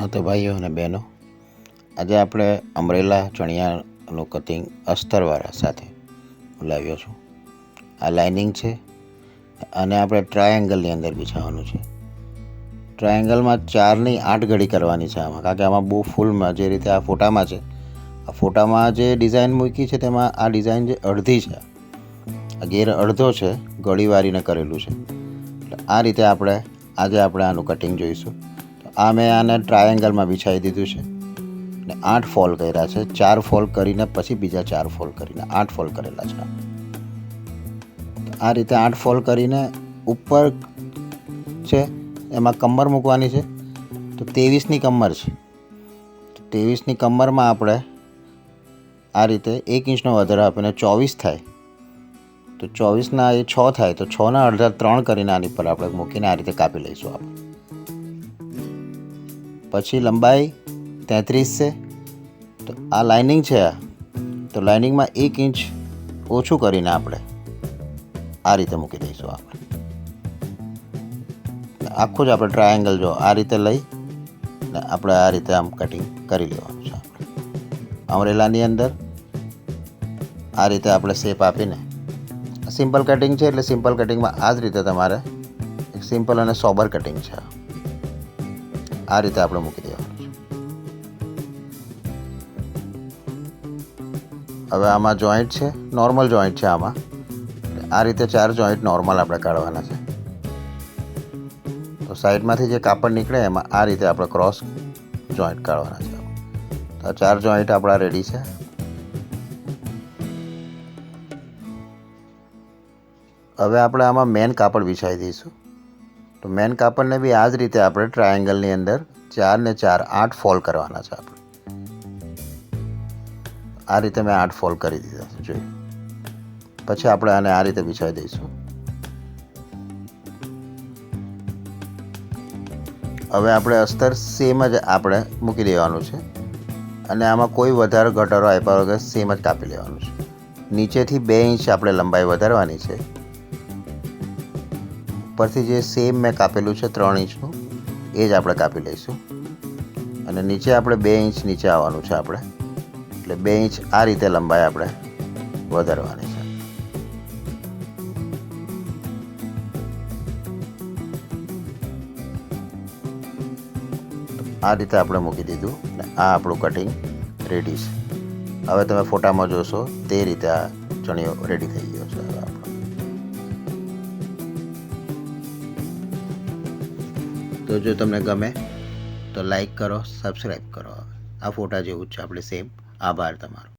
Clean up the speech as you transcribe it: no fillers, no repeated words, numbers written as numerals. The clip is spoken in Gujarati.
હા તો ભાઈઓ અને બહેનો, આજે આપણે અમરેલા ચણિયાનું કટિંગ અસ્તરવાળા સાથે લાવ્યો છું. આ લાઇનિંગ છે અને આપણે ટ્રાયેંગલની અંદર બિછાવવાનું છે. ટ્રાયેંગલમાં 4ની 8 ઘડી કરવાની છે આમાં, કારણ કે આમાં બહુ ફૂલમાં જે રીતે આ ફોટામાં છે, આ ફોટામાં જે ડિઝાઇન મૂકી છે તેમાં આ ડિઝાઇન જે અડધી છે, આ ગેર અડધો છે, ગળી વારીને કરેલું છે. એટલે આ રીતે આપણે આનું કટિંગ જોઈશું. આ મેં આને ટ્રાયેંગલમાં બિછાવી દીધું છે ને 8 ફોલ કર્યા છે. 4 ફોલ કરીને પછી બીજા 4 ફોલ કરીને 8 ફોલ કરેલા છે. આ રીતે 8 ફોલ કરીને ઉપર છે એમાં કમર મૂકવાની છે. તો 23ની કમર છે. 23ની કમરમાં આપણે આ રીતે 1 ઇંચનો વધારો આપીને 24 થાય, તો 24ના એ 6 થાય, તો 6ના અડધા 3 કરીને આની પર આપણે મૂકીને આ રીતે કાપી લઈશું આપણે. પછી લંબાઈ 33 છે. તો આ લાઇનિંગ છે, તો લાઇનિંગમાં 1 ઇંચ ઓછું કરીને આપણે આ રીતે મૂકી દઈશું આપણે. આખું જ આપણે ટ્રાયેંગલ જો આ રીતે લઈ ને આપણે આ રીતે આમ કટિંગ કરી લેવાનું છે. આપણે અમરેલાની અંદર આ રીતે આપણે શેપ આપીને, સિમ્પલ કટિંગ છે એટલે સિમ્પલ કટિંગમાં આ જ રીતે તમારે એક સિમ્પલ અને સોબર કટિંગ છે, આ રીતે આપણે મૂકી દેવાનું છે. હવે આમાં જોઈન્ટ છે, નોર્મલ જોઈન્ટ છે આમાં. આ રીતે 4 જોઈન્ટ નોર્મલ આપણે કાઢવાના છે. તો સાઈડમાંથી જે કાપડ નીકળે એમાં આ રીતે આપણે ક્રોસ જોઈન્ટ કાઢવાના છે. તો આ 4 જોઈન્ટ આપણા રેડી છે. હવે આપણે આમાં મેન કાપડ બિછાવી દઈશું. તો મેન કાપડને બી આ જ રીતે આપણે ટ્રાયેંગલની અંદર 4 ને 4 8 ફોલ કરવાના છે આપણે. આ રીતે મેં 8 ફોલ કરી દીધા છે, જોઈ. પછી આપણે આને આ રીતે બિછાવી દઈશું. હવે આપણે અસ્તર સેમ જ આપણે મૂકી દેવાનું છે અને આમાં કોઈ વધારે ઘટાડો આપ્યા વગર સેમ જ કાપી લેવાનું છે. નીચેથી 2 ઇંચ આપણે લંબાઈ વધારવાની છે. ઉપરથી જે સેમ મેં કાપેલું છે 3 ઇંચનું, એ જ આપણે કાપી લઈશું. અને નીચે આપણે 2 ઇંચ નીચે આવવાનું છે આપણે, એટલે 2 ઇંચ આ રીતે લંબાઈ આપણે વધારવાની છે. આ રીતે આપણે મૂકી દીધું ને આ આપણું કટિંગ રેડી છે. હવે તમે ફોટામાં જોશો તે રીતે આ ચણિયો રેડી થઈ ગયો છે. હવે આપણો તો જો તમને ગમે તો લાઈક કરો, સબસ્ક્રાઈબ કરો. આ ફોટા જેવું જ છે આપણે સેમ. આભાર તમારો.